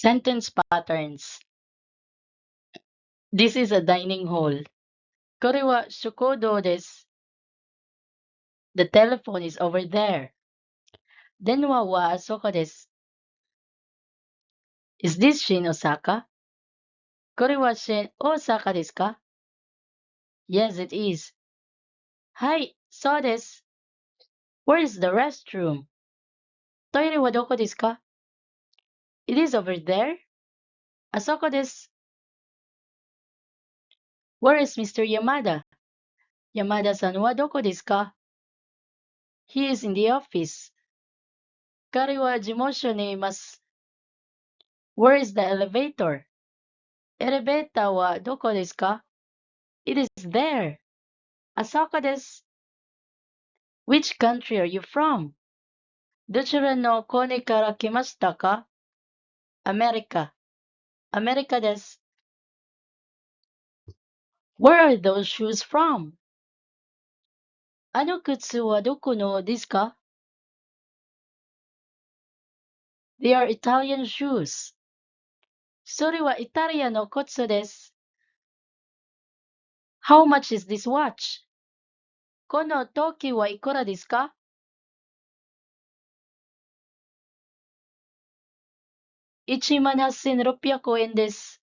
Sentence patterns. This is a dining hall. これは食堂です。The telephone is over there. 電話はあそこです。Is this Shin Osaka? これは Shin Osaka ですか? Yes, it is. はい、そうです。Where is the restroom? トイレはどこですか? It is over there. あそこです。Where is Mr. Yamada? 山田さんはどこですか? He is in the office. 彼は事務所にいます。Where is the elevator? エレベーターはどこですか? It is there. あそこです。Which country are you from? どちらの国から来ましたか? アメリカ。アメリカです。Where are those shoes from? あの靴はどこのですか? They are Italian shoes. それはイタリアの靴です。How much is this watch? この時計はいくらですか? 18,600円です。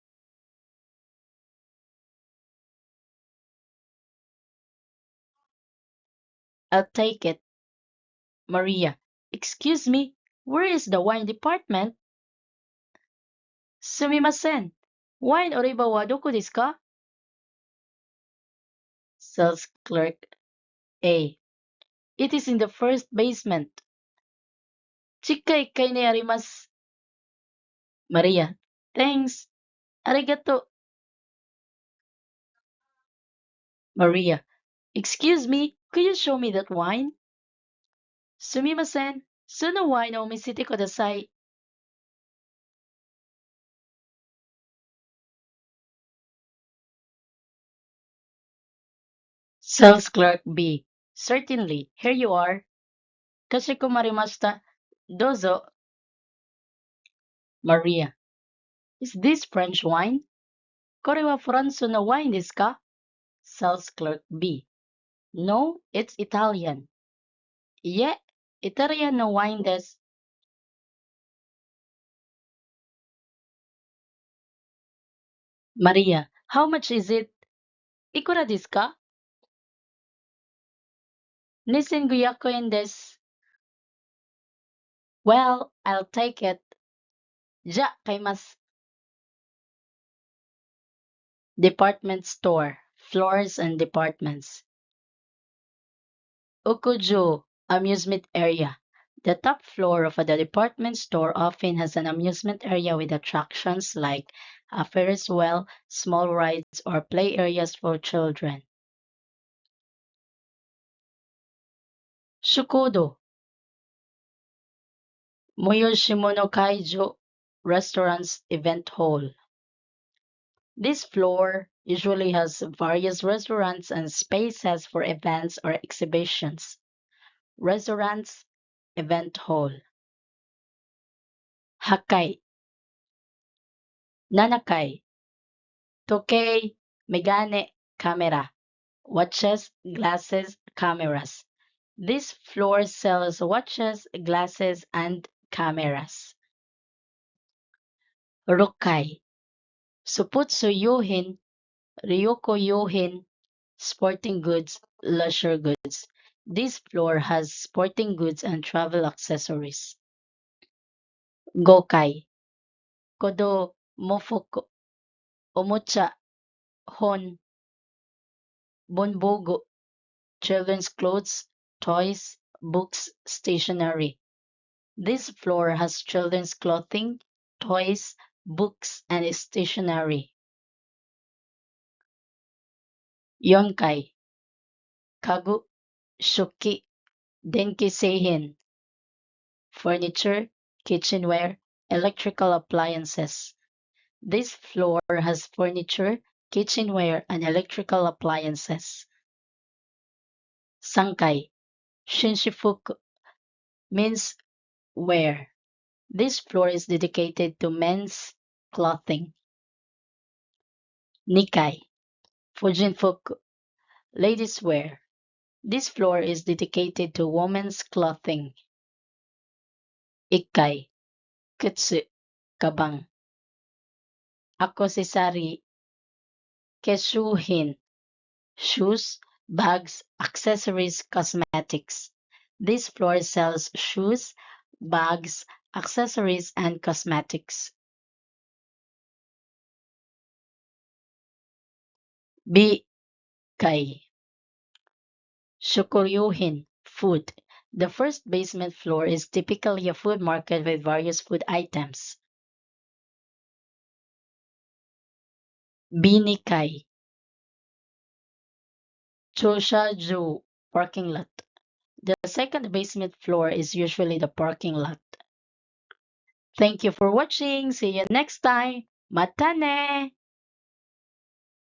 I'll take it. Maria, excuse me, where is the wine department? すみません。ワイン売り場はどこですか? Sales clerk A. It is in the first basement. 地下1階にあります。Maria, thanks. ありがとう。Maria, excuse me, could you show me that wine? すみません。そのワインを見せてください。Sales clerk B. Certainly, here you are. かしこまりました。どうぞ。Maria, is this French wine? これはフランスのワインですか? Sales clerk B. No, it's Italian. いえ、イタリアのワインです。Maria, how much is it? いくらですか? 2,500円です。Well, I'll take it. じゃ、買います。Department store, floors and departments. Okujo, amusement area. The top floor of the department store often has an amusement area with attractions like a Ferris wheel, small rides, or play areas for children. Shukodo, Moyoshimono Kaijo, restaurants event hall. This floor usually has various restaurants and spaces for events or exhibitions. Restaurants, event hall. Hakai, Nanakai, Tokei, Megane, camera. Watches, glasses, cameras. This floor sells watches, glasses, and cameras. Rokai, Suputsu Yohin, Ryoko Yohin, sporting goods, leisure goods. This floor has sporting goods and travel accessories. Gokai, Kodo, Mofoko, Omocha, Hon, Bonbogo, children's clothes, toys, books, stationery. This floor has children's clothing, toys, books, and stationery. Yonkai, Kagu, Shuki, Denki Seihin, furniture, kitchenware, electrical appliances. This floor has furniture, kitchenware, and electrical appliances. Sankai, Shinshifuku, means wear. This floor is dedicated to men's clothing. Nikai, Fujinfuku, ladies wear. This floor is dedicated to women's clothing. Ikkai, Kutsu, kabang. Akosesari, Keshuhin, shoes, bags, accessories, cosmetics. This floor sells shoes, bags, accessories, and cosmetics. Bikai, Shukuryuhin, food. The first basement floor is typically a food market with various food items. Binikai, Choshaju, parking lot. The second basement floor is usually the parking lot. Thank you for watching. See you next time. Matane!